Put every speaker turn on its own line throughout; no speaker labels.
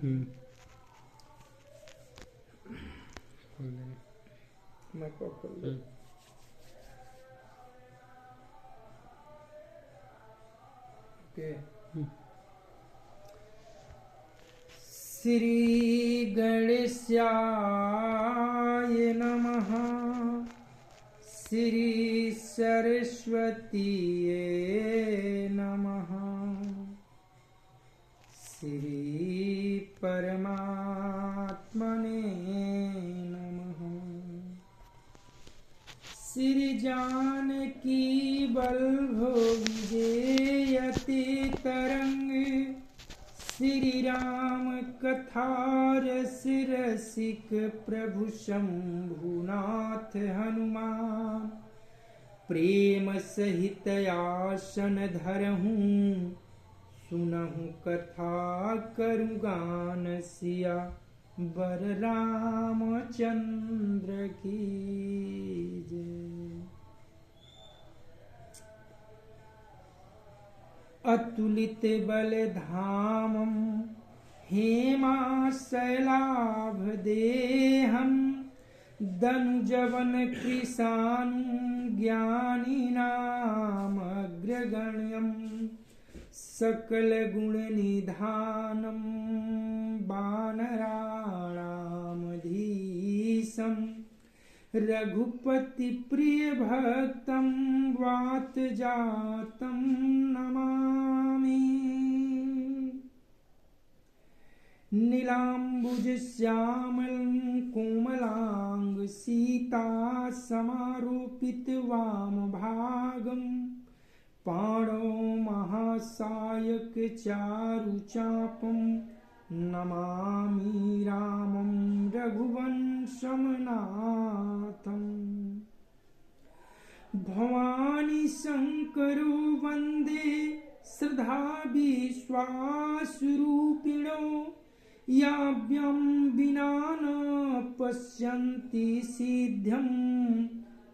मैं को खोल दे। ओके। श्री गणेशाय नमः। श्री सरस्वतीये नमः। श्री परमात्मने नमः। श्री जानकी वल्लभ विजयते तरंग। श्री राम कथा रस रसिक प्रभु शंभुनाथ हनुमान। प्रेम सहित आसन धरहूँ। सुनहु कथा करु गान सिया बर रामचंद्र की जय। अतुलित बल धामं हेमाशैलाभ देहं। दनुजवन कृशानु ज्ञानिनामग्रगण्यम्। सकल गुण निधानं वानराणामधीशं। रघुपति प्रिय भक्तं वात जातं नमामि। नीलाम्बुज श्यामलं कोमलांग सीता समारोपित वाम भागं। पाणौ महासायक चारु चापं। नमामि रामं रघुवंशं नाथं। भवानी शंकरो वंदे श्रद्धा विश्वासरूपिणो। याभ्यां विना न पश्यन्ति सिद्ध्यं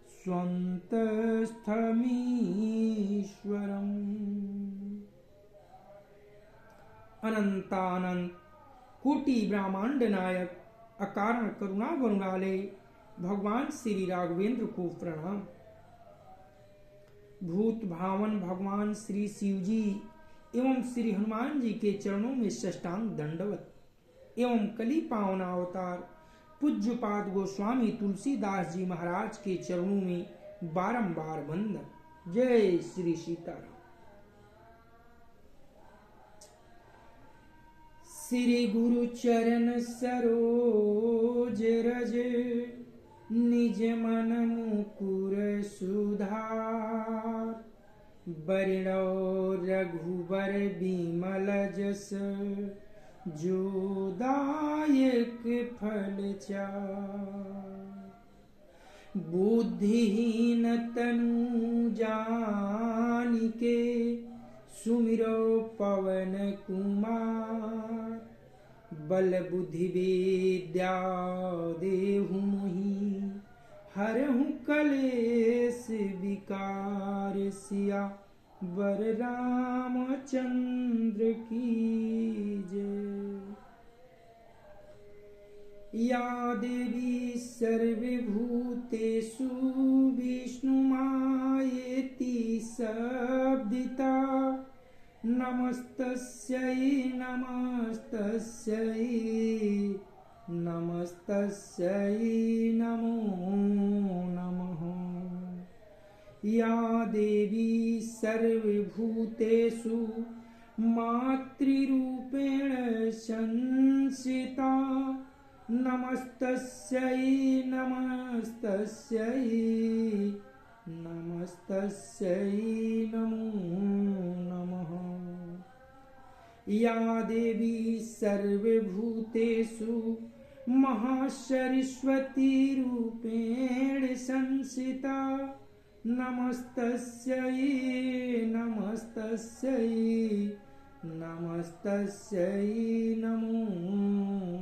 स्वन्तस्थमीश्वरम्। अनंतानंत कोटि ब्रह्मांड नायक अकारण करुणा वरुणालय भगवान श्री राघवेंद्र को प्रणाम। भूत भावन भगवान श्री शिव जी एवं श्री हनुमान जी के चरणों में साष्टांग दंडवत एवं कली पावन अवतार पूज्यपाद गोस्वामी तुलसीदास जी महाराज के चरणों में बारंबार वंदन। जय श्री सीताराम। श्री गुरु चरण सरोज रज। निज मन मुकुर सुधार। बरिणौ रघुबर बिमल जस। जो दायक फल चार। बुद्धिहीन तनु जानिके। सुमिरो पवन कुमार। बल बुद्धि विद्या देहु मोहि। हरहु कलेश विकार। सिया वर रामचंद्र की जय। या देवी सर्वभूतेषु विष्णुमायेति शब्दिता। नमस्तस्यै नमस्तस्यै नमस्तस्यै नमो नमः। या देवी सर्वभूतेषु मातृरूपेण संस्थिता। नमस्तस्यै नमस्तस्यै नमस्तस्यै नमो नमः। या देवी सर्वभूतेषु महासरस्वती रूपेण संस्थिता। नमस्तस्यै नमस्तस्यै नमस्तस्यै नमो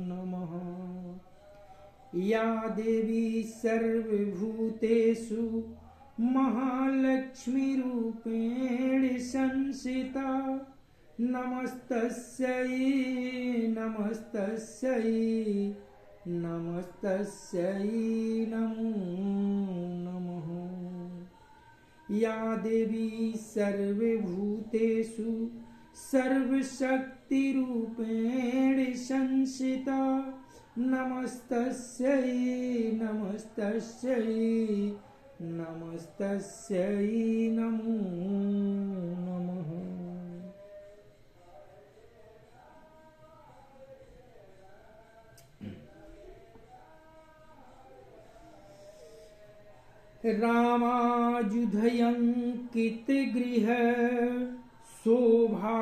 नमः। या देवी सर्वभूतेषु महालक्ष्मी रूपेण संस्थिता। नमस्तस्यै नमस्तस्यै नमस्तस्यै नमो नमः। या देवी सर्वभूतेषु सर्वशक्तिरूपेण संस्थिता नमस्तस्यै नमस्तस्यै नमस्तस्यै नमो नमः। रामायुधयंकित गृह शोभा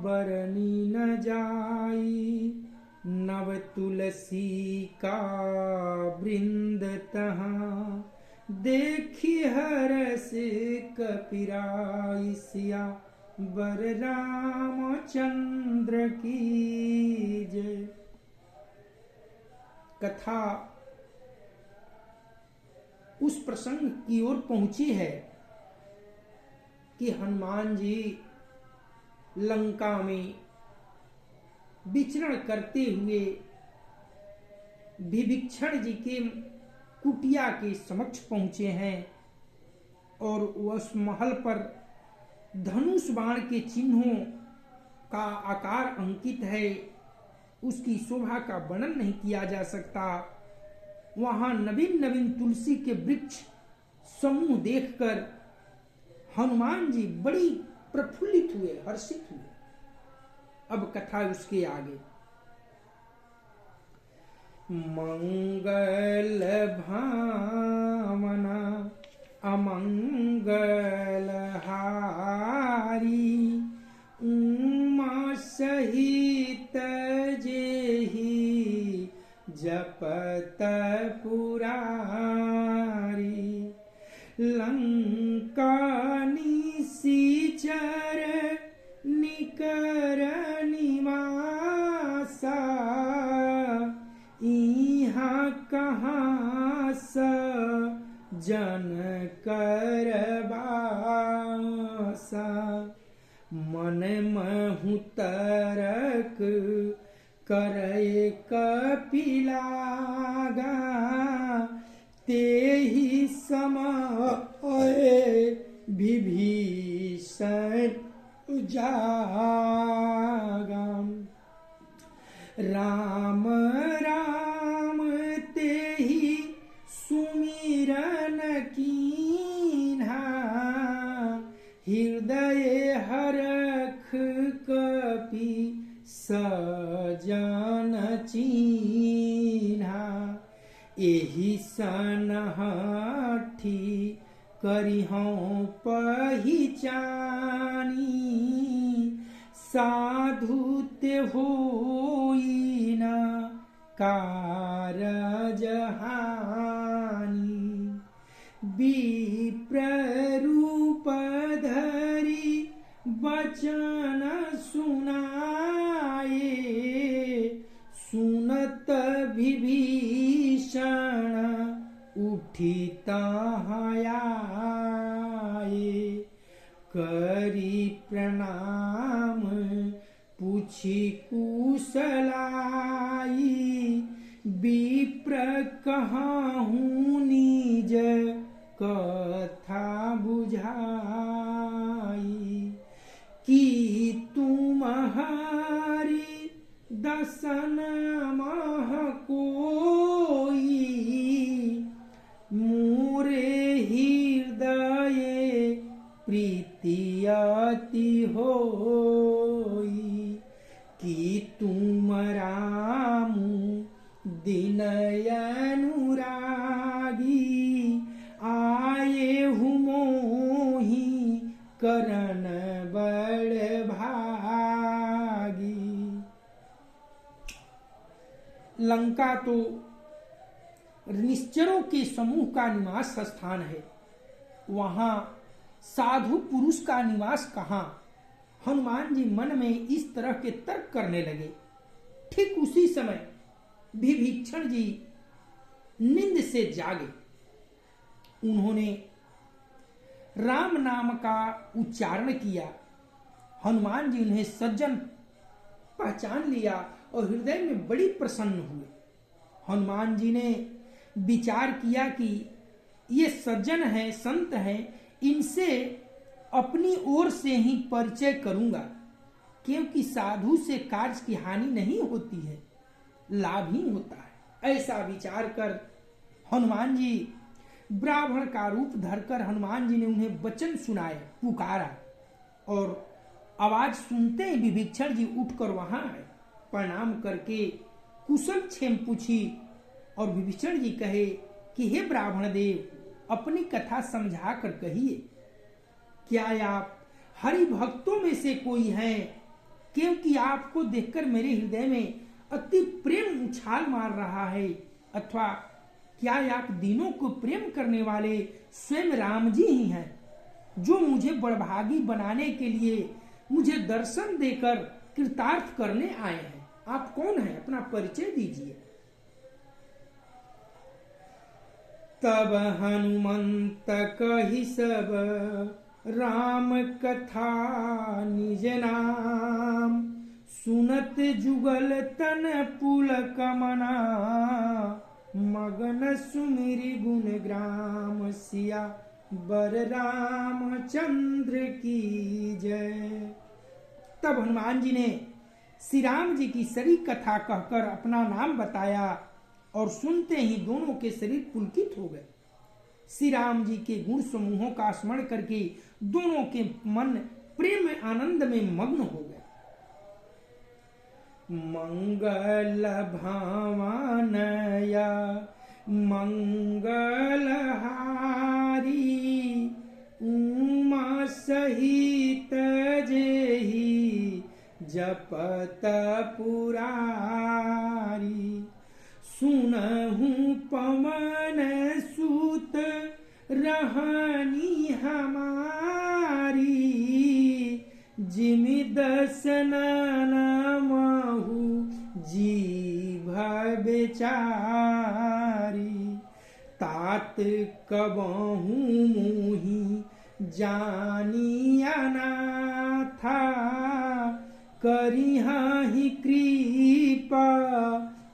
बरनी न जाई नव तुलसी का वृंद तहाँ देखी हरस कपिराई सिया बर रामचंद्र की जय। कथा उस प्रसंग की ओर पहुंची है कि हनुमान जी लंका में विचरण करते हुए विभीषण जी के कुटिया के समक्ष पहुंचे हैं और उस महल पर धनुष बाण के चिन्हों का आकार अंकित है। उसकी शोभा का वर्णन नहीं किया जा सकता। वहां नवीन नवीन तुलसी के वृक्ष समूह देखकर हनुमान जी बड़ी प्रफुल्लित हुए, हर्षित हुए। अब कथा उसके आगे। मंगल भावना अमंगल हारी उमा सहित जेहि जपत पुरारी लंका निशिचर निकर निवासा इहाँ कहाँ स जन कर बासा मन महु तरक करे कपिलागा तेहि समय विभीषण जागा राम राम तेहि सुमिरन कीन्हा हृदय हरख कपि सजन चीन्हा एहि सनहठी करिहौं पहिचानी साधुते होई न कारज हानि विप्ररूप धरि वचन सुनाए सुनत विभीषण उठी तहायाए करी प्रणाम पूछी कुशलाई विप्र कहाहूँ निज कथा बुझाई कि तुम्हारी दसन मह कोई मोरे हृदय प्रीति अति होई कि तुम राम दिन अनुरागी आए हूँ मोहि करन बड़ भागी। लंका तो निश्चरों के समूह का निवास स्थान है, वहां साधु पुरुष का निवास कहां। हनुमान जी मन में इस तरह के तर्क करने लगे। ठीक उसी समय विभीषण जी नींद से जागे। उन्होंने राम नाम का उच्चारण किया। हनुमान जी उन्हें सज्जन पहचान लिया और हृदय में बड़ी प्रसन्न हुए। हनुमान जी ने विचार किया कि ये सज्जन हैं, संत हैं, इनसे अपनी ओर से ही परिचय करूंगा, क्योंकि साधु से कार्य की हानि नहीं होती है, लाभ ही होता है। ऐसा विचार कर हनुमान जी ब्राह्मण का रूप धरकर हनुमान जी ने उन्हें वचन सुनाए, पुकारा, और आवाज सुनते ही विभीषण जी उठकर वहां आए, प्रणाम करके कुशल क्षेम पूछी और विभीषण जी कहे कि हे ब्राह्मण देव, अपनी कथा समझा कर कहिए, क्या आप हरि भक्तों में से कोई हैं? क्योंकि आपको देखकर मेरे हृदय में अति प्रेम उछाल मार रहा है, अथवा क्या आप दीनों को प्रेम करने वाले स्वयं राम जी ही हैं, जो मुझे बड़भागी बनाने के लिए मुझे दर्शन देकर कृतार्थ करने आए हैं? आप कौन हैं? अपना परिचय दीजिए। तब हनुमंत कहि सब राम कथा निज नाम, सुनत जुगल तन पुलक मना, मगन सुमिरि गुण ग्राम, सिया बर रामचंद्र की जय। तब हनुमान जी ने श्री राम जी की सारी कथा कहकर अपना नाम बताया और सुनते ही दोनों के शरीर पुलकित हो गए। श्री राम जी के गुण समूहों का स्मरण करके दोनों के मन प्रेम आनंद में मग्न हो गए। मंगल भावनया मंगलहारी, उमा सहित जेहि जपत पुरारी, सुनहु पवन सुत रहनी हमारी, जिमि दसनन महु जीभ बेचारी, तात कबहु मोहि जानिया नाथा, करिहि कृपा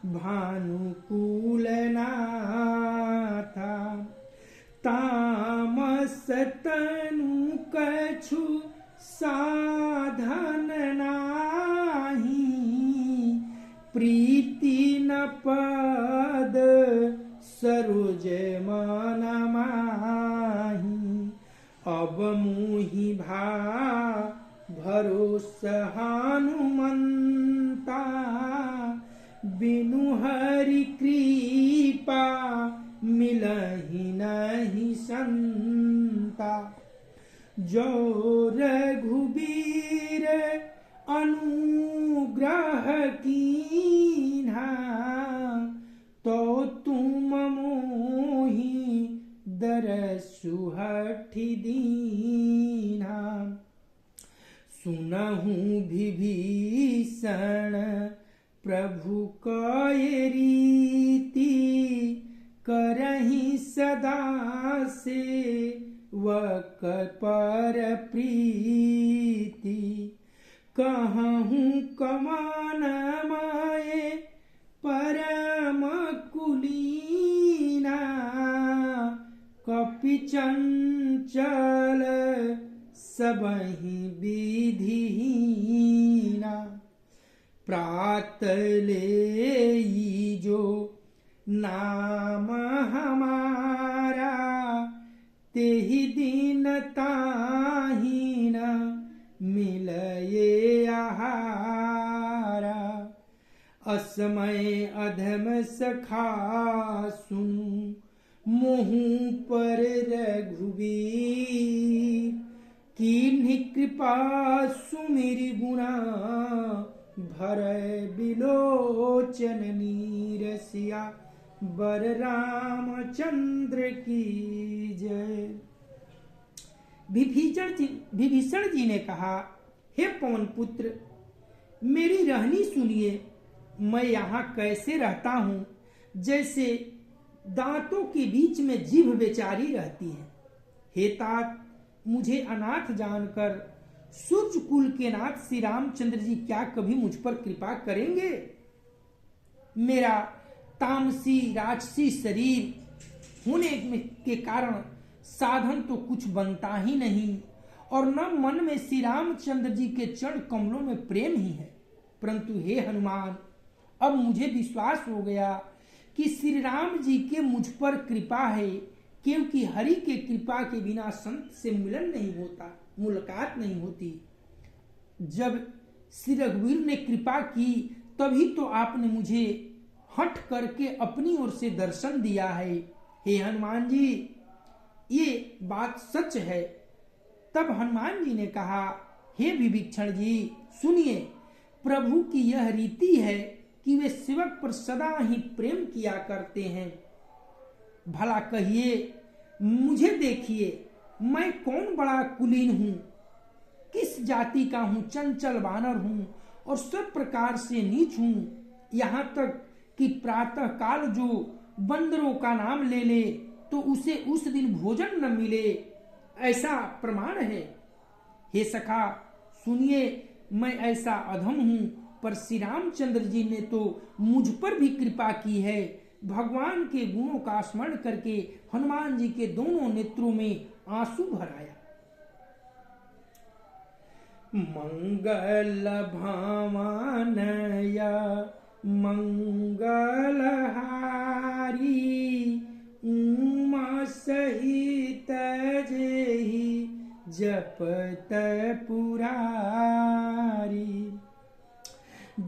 भानुकूल नाथा, तामस तनु कछु साधन नाही, प्रीति न पद सरोज मन माही, अब मोहि भरोसा हनुमंता, बिनु हरि कृपा मिलहि नहीं संता, जो रघुबीर अनुग्रह कीन्हा, तो तुम मोहि दरसु दीन्हा, सुनहु विभीषण प्रभु कय रीति, करहि सदा सेवक पर प्रीति, कहूँ कमान माये परम कुलीना, कपि चंचल सबहि विधिहीना, प्रात ले जो नाम हमारा, तेहि दिन ताहि न मिलये आहारा, असमय अधम सखा सुनु, मोहु पर रघुबीर, कीन्हि कृपा सुमिरि गुणा, भरय बिलोचन नीरसिया, बर रामचंद्र की जय। विभीषण जी ने कहा, हे पवन पुत्र, मेरी रहनी सुनिए। मैं यहाँ कैसे रहता हूँ, जैसे दांतों के बीच में जीभ बेचारी रहती है। हे तात, मुझे अनाथ जानकर सूर्य कुल के नाथ श्री रामचंद्र जी क्या कभी मुझ पर कृपा करेंगे? मेरा तामसी राजसी शरीर होने के कारण साधन तो कुछ बनता ही नहीं, और न मन में श्री रामचंद्र जी के चरण कमलों में प्रेम ही है। परंतु हे हनुमान, अब मुझे विश्वास हो गया कि श्री राम जी के मुझ पर कृपा है, क्योंकि हरि के कृपा के बिना संत से मिलन नहीं होता, मुलाकात नहीं होती। जब श्री रघुवीर ने कृपा की तभी तो आपने मुझे हट करके अपनी ओर से दर्शन दिया है। हे हनुमान जी, ये बात सच है। तब हनुमान जी ने कहा, हे विभीषण जी सुनिए, प्रभु की यह रीति है कि वे सेवक पर सदा ही प्रेम किया करते हैं। भला कहिए, मुझे देखिए, मैं कौन बड़ा कुलीन हूं, किस जाति का हूं, चंचल वानर हूं और सब प्रकार से नीच हूं। यहां तक कि प्रातः काल जो बंदरों का नाम ले ले तो उसे उस दिन भोजन न मिले, ऐसा प्रमाण है। हे सखा सुनिए, मैं ऐसा अधम हूं, पर श्री रामचंद्र जी ने तो मुझ पर भी कृपा की है। भगवान के गुणों का स्मरण करके हनुमान जी के दोनों नेत्रों में आंसू भर आया। मंगल भावनया मंगलहारी उमा सहित जेहि जपत पुरारी।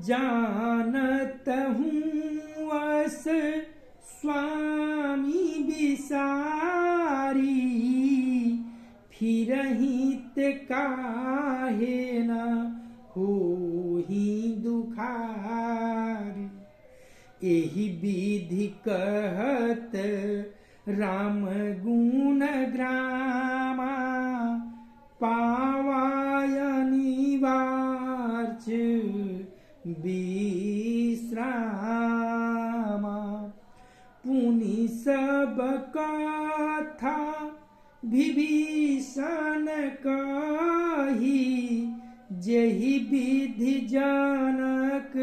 जानत हूँ अस स्वामी बिसारी, फिरहित काहे न होहि दुखारी। एहि विधि कहत राम गुण ग्रामा, पावाय अनिवार्य विश्रामा। पुनि सब कथा विभीषण कही, जेहि विधि जनक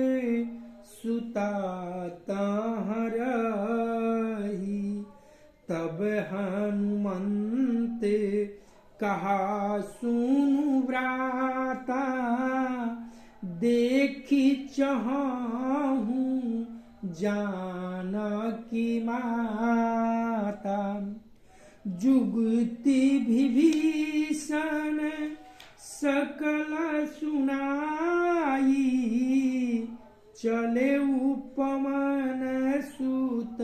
सुता तहाँ रही। तब हनुमंत कहा सुनु व्राता, देखी चाहूं जानकी माता। जुगति विभीषण सकल सुनाई, चले उपमन सुत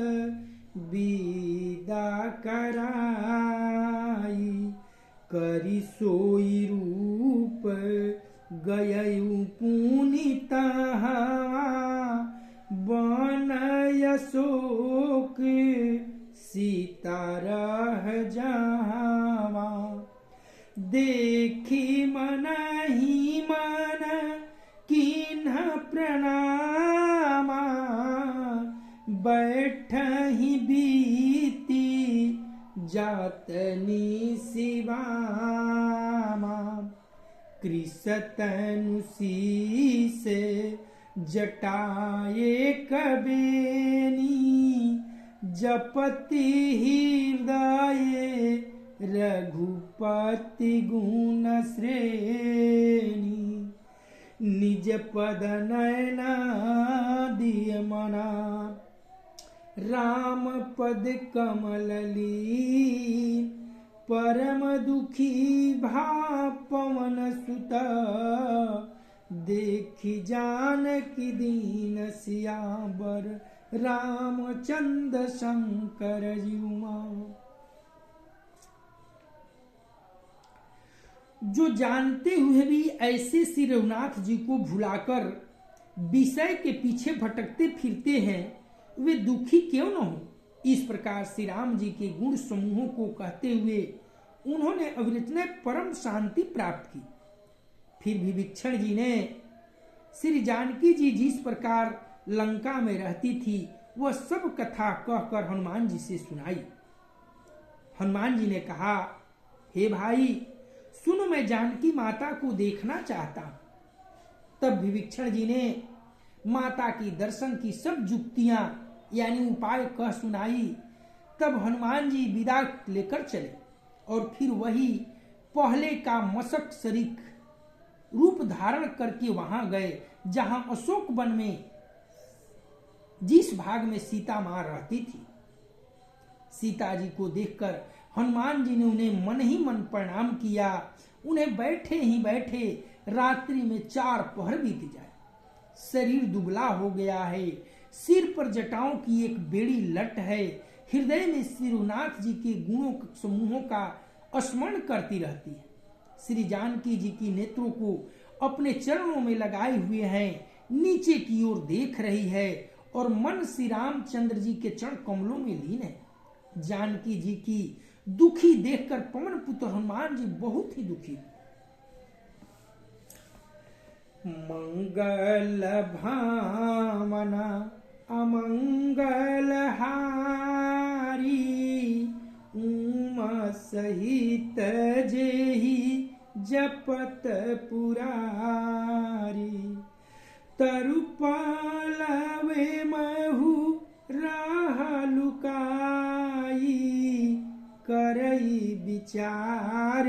विदा कराई। करि सोई रूप गयउ पुनि तहाँ, बनय शोक सीता रह जावा। देखी मन ही मन कीन्ह प्रणामा, बैठहि बीती जातनि शिवामा। कृषतनु शीस जटाए कबेनी, जपति हृदय रघुपति गुण श्रेणी। निज पद नयना दिय मना, राम पद कमल लीन। परम दुखी भा पवन सुत, देखि जानकी दीन सियावर। रामचंद्र शंकर जीवा। जो जानते हुए भी ऐसे श्री रघुनाथ जी को भुलाकर विषय के पीछे भटकते फिरते हैं, वे दुखी क्यों न हो। इस प्रकार श्री राम जी के गुण समूहों को कहते हुए उन्होंने अविरत में परम शांति प्राप्त की। फिर विभीषण जी ने श्री जानकी जी जिस प्रकार लंका में रहती थी वह सब कथा कहकर हनुमान जी से सुनाई। हनुमान जी ने कहा, हे भाई सुनो मैं जानकी माता को देखना चाहता हूं। तब विभीषण जी ने माता की दर्शन की सब युक्तियां यानी उपाय कह सुनाई। तब हनुमान जी विदा लेकर चले और फिर वही पहले का मशक शरीक रूप धारण करके वहां गए जहां अशोक वन में जिस भाग में सीता मां रहती थी। सीता जी को देखकर हनुमान जी ने उन्हें मन ही मन प्रणाम किया। उन्हें बैठे ही बैठे रात्रि में 4 पहर बीत जाए। शरीर दुबला हो गया है, सिर पर जटाओं की एक बेड़ी लट है, हृदय में श्रीनाथ जी के गुणों समूहों का स्मरण करती रहती है। श्री जानकी जी की नेत्रों को अपने चरणों में लगाए हुए हैं, नीचे की ओर देख रही है और मन श्री रामचंद्र जी के चरण कमलों में लीन है। जानकी जी की दुखी देखकर पवन पुत्र हनुमान जी बहुत ही दुखी। मंगल भावना अमंगल हारी, उमा सहित जेहि जपत पुरारी। तरुपलवे महु राह लुकाई, करई विचार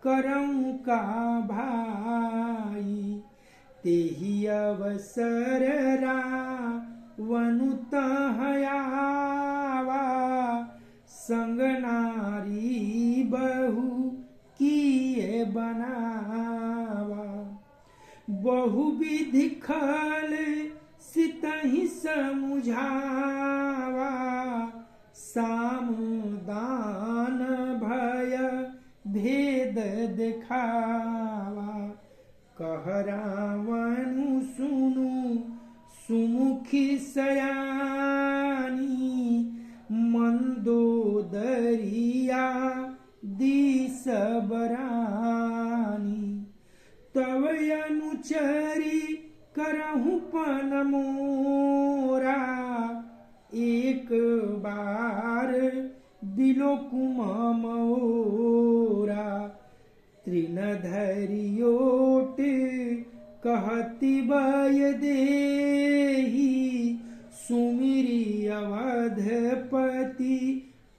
करऊं का भाई। तेहि अवसर रावनु तहयावा, संग नारी बहु किए बनावा। बहुविधि खल सितहि समुझावा, साम दान भय भेद दिखावा। कह रावनु सुनु सुमुखी सयानी, मंदोदरिया दिस बरानी। तव अनुचरी करहु पन मोरा, एक बार दिलो कुममोरा। तृण धरियोट कहती बय देही, सुमिरी अवधपति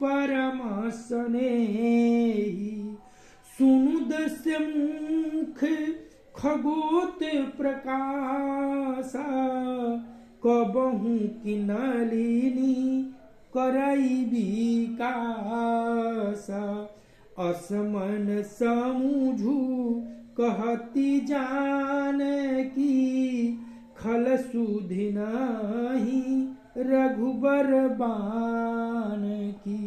परम स्नेही। सुनु दस्य मुख खगोत प्रकाशा, कबहू की नलिनी करई विकासा। असमन समूझू कहती जानकी, खल सुधि नाही रघुबर बान की।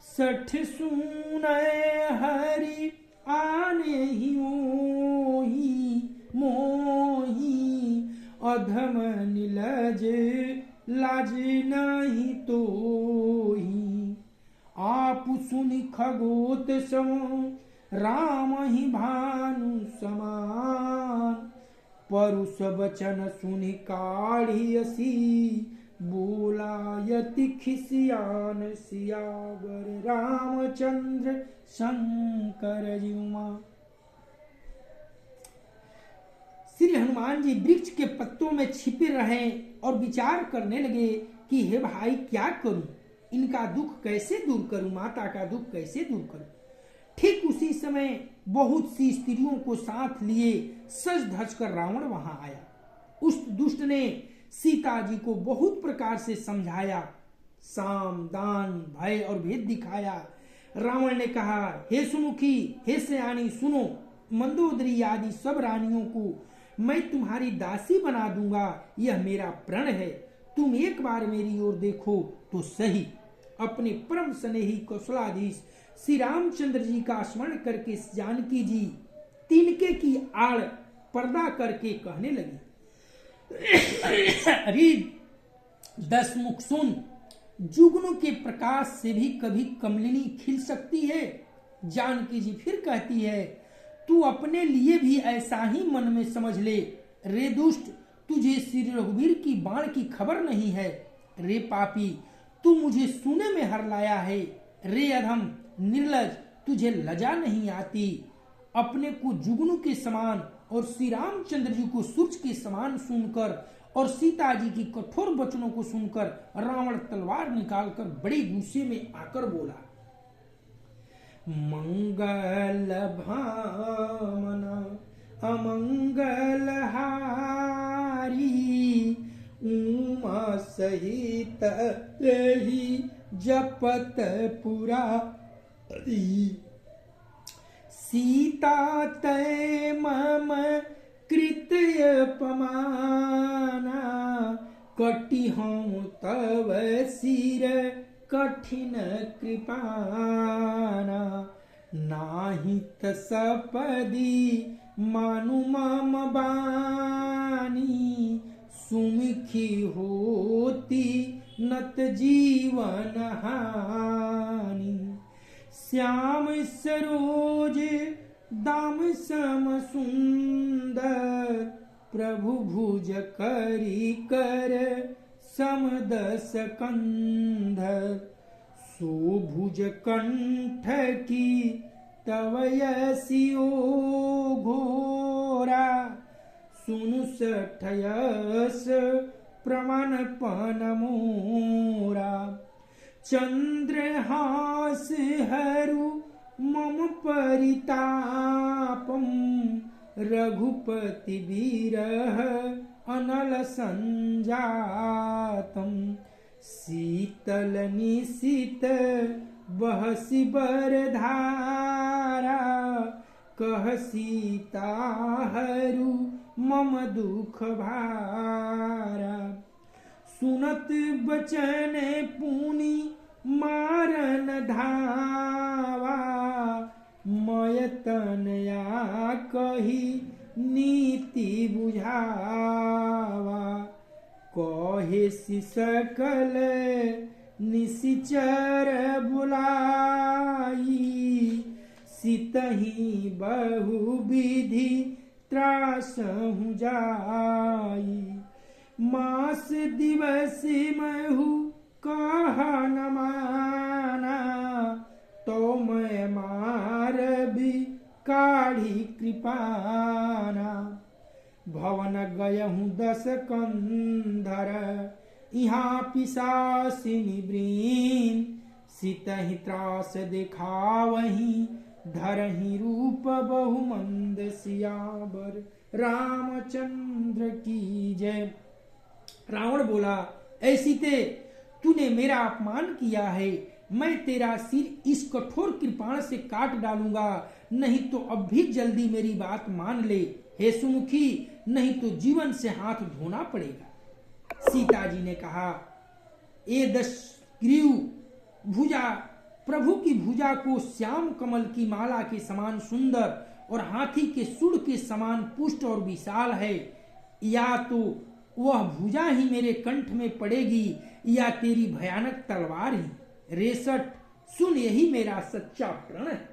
60 सुनय हरि आने ही मोही मोही, अधम नीलज लाज नहीं तोही। आप सुनि खगोत सम राम ही भानु समान, परुष वचन सुनि काढ़ियसी, बोलायति खिसियान सियावर रामचंद्र शंकर जीवा। श्री हनुमान जी वृक्ष के पत्तों में छिपे रहे और विचार करने लगे कि हे भाई क्या करूं, इनका दुख कैसे दूर करूं, माता का दुख कैसे दूर करूं। ठीक उसी समय बहुत सी स्त्रियों को साथ लिए सज धज कर रावण वहां आया। उस दुष्ट ने सीता जी को बहुत प्रकार से समझाया, साम दान भय और भेद दिखाया। रावण ने कहा, हे सुमुखी, हे सयानी सुनो, मंदोदरी आदि सब रानियों को मैं तुम्हारी दासी बना दूंगा, यह मेरा प्रण है। तुम एक बार मेरी ओर देखो तो सही। अपने परम स्नेही कौशलाधीश श्री रामचंद्र जी का स्मरण करके जानकी जी तिनके की आड़ पर्दा करके कहने लगी, अरे 10 मुख सुन, जुगनू के प्रकाश से भी कभी कमलिनी खिल सकती है। जानकी जी फिर कहती है, तू अपने लिए भी ऐसा ही मन में समझ ले। रे दुष्ट, तुझे श्री रघुवीर की बाण की खबर नहीं है। रे पापी, तू मुझे सूने में हर लाया है। रे अधम निर्लज, तुझे लजा नहीं आती। अपने को जुगनू के समान और श्री रामचंद्र जी को सूर्य के समान सुनकर और सीता जी की कठोर वचनों को सुनकर रावण तलवार निकालकर बड़े गुस्से में आकर बोला, मंगल भामना अमंगल हारी, उमा सहित रही जपत पुरारी, सीता तय मम कृतय पमाना, कटि हूँ तव सिर कठिन कृपाना, नाहित सपदी मानु मम बानी, सुमुखी होती नत जीवन हानि, श्याम सरोज दाम सम सुंदर, प्रभु भुज करी कर समदस कंधर, सुभुज कंठ की तव यसियो घोरा, सुनु सठयस प्रमाण पन मोरा, चंद्रहास हरु मम परितापम, रघुपति विरह अनल संजातम, शीतल निशित बहसी बरधारा, कह सीता हरु मम दुख भारा, सुनत बचन पुनि मारन धावा, मयतनया कही नीति बुझावा, कहे सकल निशिचर बुलाई, सितहि बहु विधि त्रासहु जाई, मास दिवस महु कहा न माना, तो मैं मार भी काढ़ी कृपाना, भवन गयहूँ 10 कंधर, यहाँ पिशासिनी ब्रीन, सितहि त्रास दिखावही, धरहि रूप बहु मंद सियावर, रामचंद्र की जय। रावण बोला, ऐ सीते, तूने मेरा अपमान किया है, मैं तेरा सिर इस कठोर कृपाण से काट डालूंगा, नहीं तो अब भी जल्दी मेरी बात मान ले, हे सुमुखी, नहीं तो जीवन से हाथ धोना पड़ेगा। सीता जी ने कहा, ए 10 ग्रीव भुजा, प्रभु की भुजा को श्याम कमल की माला के समान सुंदर और हाथी के सूंड के समान पुष्ट और विशाल है, या तो वह भुजा ही मेरे कंठ में पड़ेगी या तेरी भयानक तलवार ही। रेसठ, सुन, यही मेरा सच्चा प्रण है।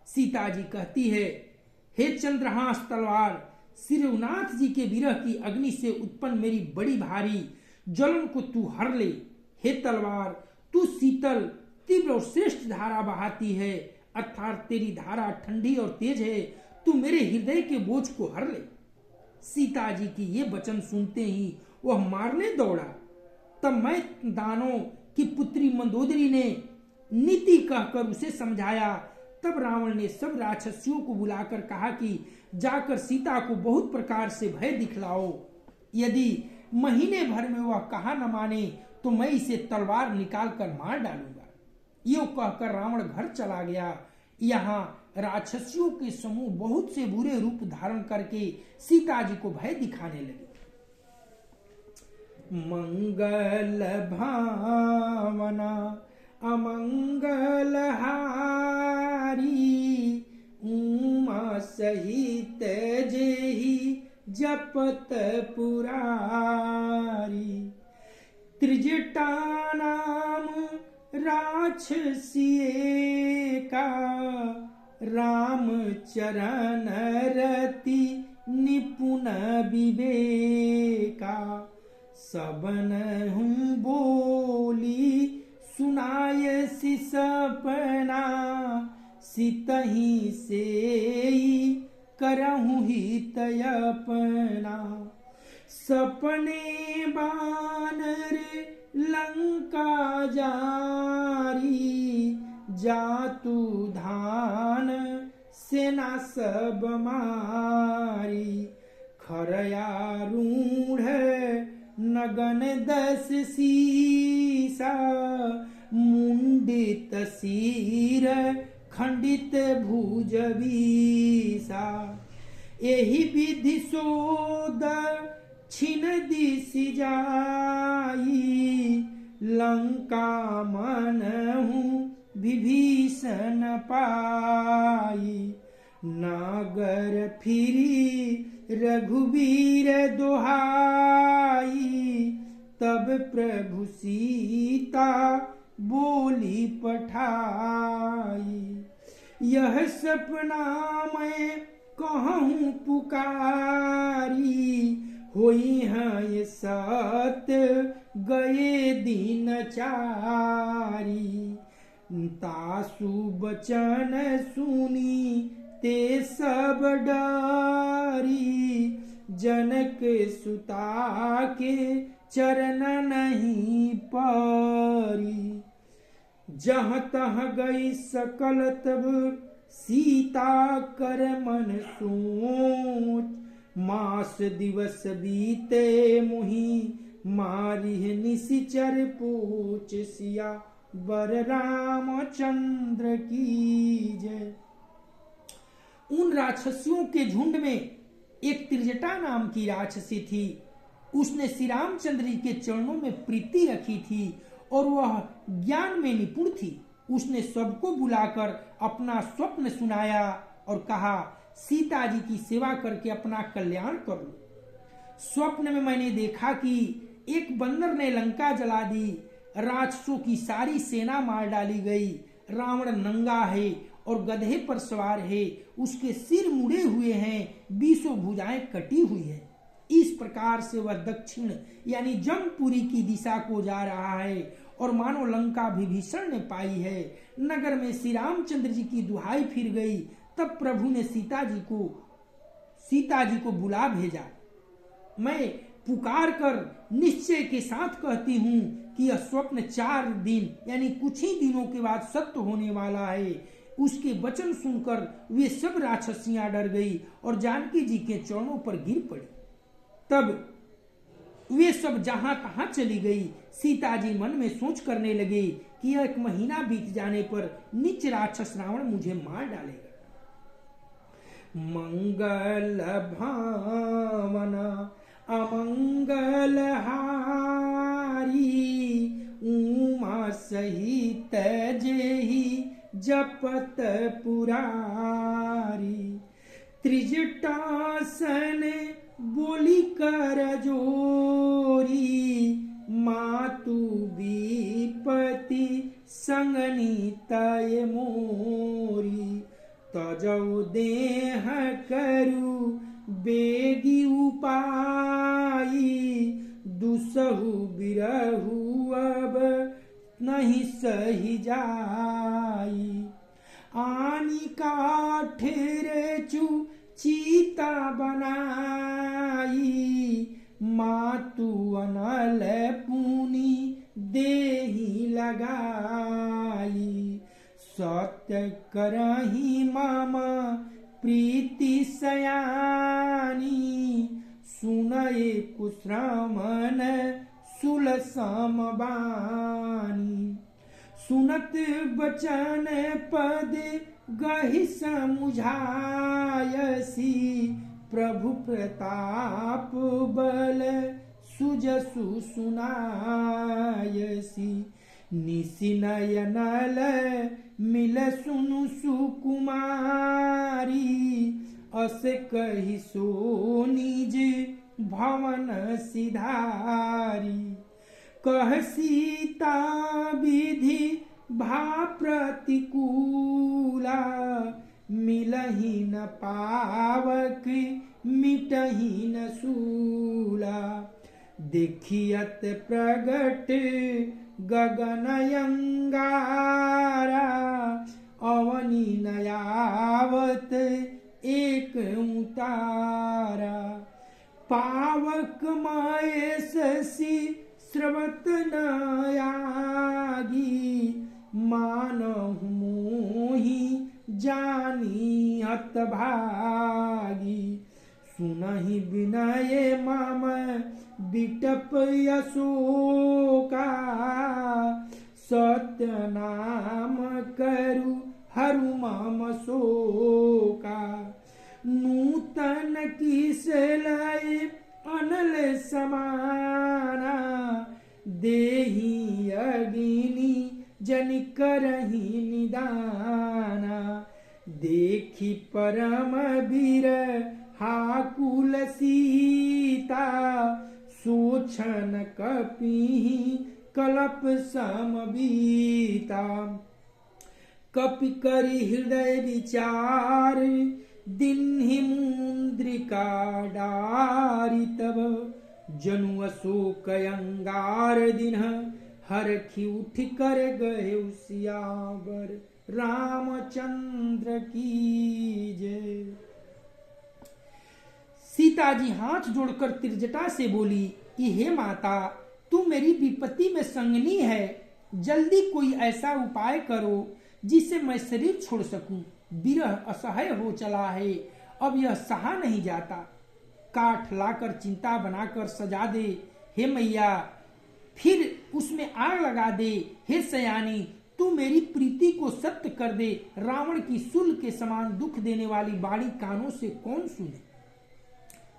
सीता जी कहती है, हे चंद्रहास तलवार, श्री रघुनाथ जी के विरह की अग्नि से उत्पन्न मेरी बड़ी भारी जलन को तू हर ले। हे तलवार, तू शीतल, तीव्र और श्रेष्ठ धारा बहाती है, अर्थात तेरी धारा ठंडी और तेज है, तू मेरे हृदय के बोझ को हर ले। सीता जी की ये वचन सुनते ही वह मारने दौड़ा। तब मैं दानों की पुत्री मंदोदरी ने नीति कहकर उसे समझाया। तब रावण ने सब राक्षसियों को बुलाकर कहा कि जाकर सीता को बहुत प्रकार से भय दिखलाओ, यदि महीने भर में वह कहा न माने तो मैं इसे तलवार निकाल कर मार डालूंगा। यो कहकर रावण घर चला गया। यहाँ राक्षसियों के समूह बहुत से बुरे रूप धारण करके सीता जी को भय दिखाने लगे। मंगल भावना अमंगल हारी, उमा सहित जेहि जपत पुरारी। त्रिजटा नाम राक्षसिए का, राम चरण रति निपुण विवेका। सबन हूँ बोली सुनाय सि सपना, सितहि से करहु हित अपना। सपने बानर लंका जारी, जातु धान सेना सब मारी। खरयारूढ़ नगन 10 शीसा, मुंडित सिर खंडित भुज बीसा। एहि विधि सोद छिन दिस जाई, लंका मनहु विभीषण पाई। नागर फिरी रघुवीर दोहाई, तब प्रभु सीता बोली पठाई। यह सपना मैं कहूँ पुकारी, होई है सत गए दिन चारी। तासु बचन सुनी ते सब डरी, जनक सुता के चरण नहीं परी। जहाँ तहाँ गई सकल तब सीता कर मन सोच, मास दिवस बीते मुहि मारिह निशिचर पूछ। सिया बर रामचंद्र की जय। उन राक्षसियों के झुंड में एक त्रिजटा नाम की राक्षसी थी। उसने श्री रामचंद्र जी के चरणों में प्रीति रखी थी और वह ज्ञान में निपुण थी। उसने सबको बुलाकर अपना स्वप्न सुनाया और कहा, सीता जी की सेवा करके अपना कल्याण कर लो। स्वप्न में मैंने देखा कि एक बंदर ने लंका जला दी, राक्षसों की सारी सेना मार डाली गई। रावण नंगा है और गधे पर सवार है, उसके सिर मुड़े हुए हैं, 20 भुजाएं कटी हुई है। इस प्रकार से वह दक्षिण यानी जमपुरी की दिशा को जा रहा है और मानो लंका विभीषण ने पाई है। नगर में श्री रामचंद्र जी की दुहाई फिर गई। तब प्रभु ने सीता जी को बुला भेजा। मैं पुकार कर निश्चय के साथ कहती हूँ कि यह स्वप्न 4 दिन यानी कुछ ही दिनों के बाद सत्य होने वाला है। उसके वचन सुनकर वे सब राक्षसियां डर गई और जानकी जी के चरणों पर गिर पड़ी। तब वे सब जहां तहां चली गई। सीता जी मन में सोच करने लगे कि 1 महीना बीत जाने पर नीच राक्षस रावण मुझे मार डालेगा। मंगल भावना अमंगल हारी, उमा सहित जेहि जपत पुरारी। त्रिजटासन बोली कर जोरी, मातु विपति संगनी तय मोरी। तजौ देह करु बेगी उपाई, दुसहु बिरहु अब नहीं सही जाई। आनी काठेरे चू चीता बनाई, मातु अनल पुनी देही लगाई। सत्य करही मामा प्रीति सयानी, सुनए कुश्रमन सुलसम बानी। सुनत बचन पद गहि समुझायसी, प्रभु प्रताप बल सुजसु सुनायसी। निशिनयनल मिल सुनु सुकुमारी, अस कहि सो निज भवन सिधारी। कह सीता विधि भा प्रतिकूला, मिलहि न पावक मिटहि न सूला। देखियत प्रगट गगन अंगारा, अवनी नयावत एक उतारा, पावक माये शशि स्रवत नयागी, मानहु मोहि जानी हतभागी, सुनहि विनय मम बिटप यशोका, सत्य नाम करु हरु मम शोका, नूतन किस लय अनल समाना, देहि अग्नि जन करहि निदाना, देखि परम वीर हाकुल सीता, सोछन कपिहि कलप समबीता, कपि करि हृदय विचार, दिन्हि मुद्रिका डारि तब, जनु अशोक अंगार दिन्ह, हरखि उठ कर गए सियावर, रामचंद्र की जय। सीता जी हाथ जोड़कर त्रिजटा से बोली कि हे माता, तू मेरी विपत्ति में संगनी है, जल्दी कोई ऐसा उपाय करो जिससे मैं शरीर छोड़ सकूं। विरह असह्य हो चला है, अब यह सहा नहीं जाता। काठ लाकर चिंता बनाकर सजा दे हे मैया, फिर उसमें आग लगा दे हे सयानी, तू मेरी प्रीति को सत्य कर दे। रावण की सूल के समान दुख देने वाली बाणी कानों से कौन सुने।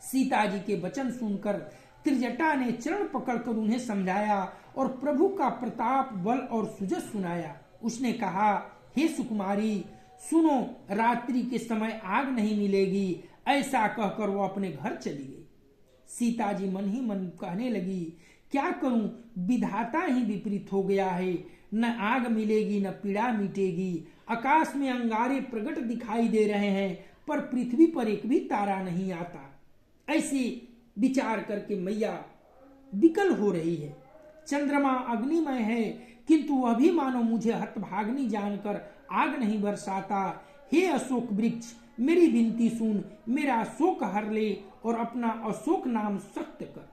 सीता जी के वचन सुनकर त्रिजटा ने चरण पकड़कर उन्हें समझाया और प्रभु का प्रताप, बल और सुजस सुनाया। उसने कहा, हे सुकुमारी सुनो, रात्रि के समय आग नहीं मिलेगी। ऐसा कहकर वो अपने घर चली गई। सीता जी मन ही मन कहने लगी, क्या करूं, विधाता ही विपरीत हो गया है। न आग मिलेगी न पीड़ा मिटेगी। आकाश में अंगारे प्रकट दिखाई दे रहे हैं, पर पृथ्वी पर एक भी तारा नहीं आता। ऐसे विचार करके मैया विकल हो रही है। चंद्रमा अग्निमय है, किंतु वह भी मानो मुझे हतभाग्नि जानकर आग नहीं बरसाता। हे अशोक वृक्ष, मेरी विनती सुन, मेरा शोक हर ले और अपना अशोक नाम सत्य कर।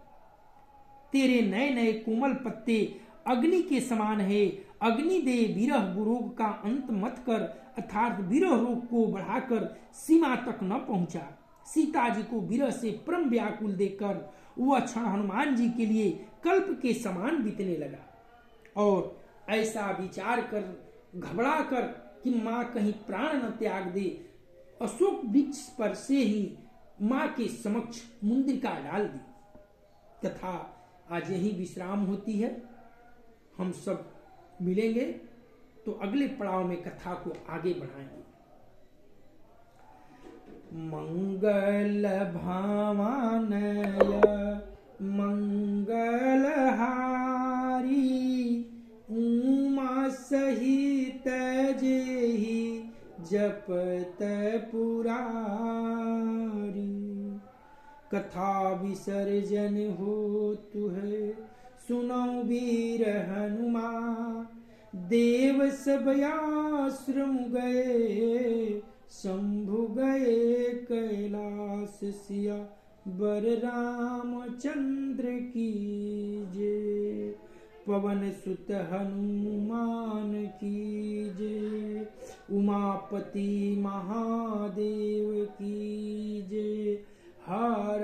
तेरे नए नए कोमल पत्ते अग्नि के समान है। अग्नि दे विरह रोग का अंत मत कर, अर्थात विरह रोग को बढ़ाकर सीमा तक न पहुंचा। सीता जी को विरह से परम व्याकुल देखकर वह क्षण हनुमान जी के लिए कल्प के समान बीतने लगा और ऐसा विचार कर घबरा कर कि मां कहीं प्राण न त्याग दे, अशोक वृक्ष पर से ही मां के समक्ष मुंद्रिका डाल दी। तथा आज यही विश्राम होती है। हम सब मिलेंगे तो अगले पड़ाव में कथा को आगे बढ़ाएंगे। मंगल भावानय मंगल हारी, उमा सहित जेहि जपत पुरारी। कथा विसर्जन हो तुहे, सुनो वीर हनुमान। देव सब आश्रम गए, शंभु गए कैलाश सिया। बर रामचंद्र की जय। पवन सुत हनुमान की जय। उमापति महादेव की जय। हर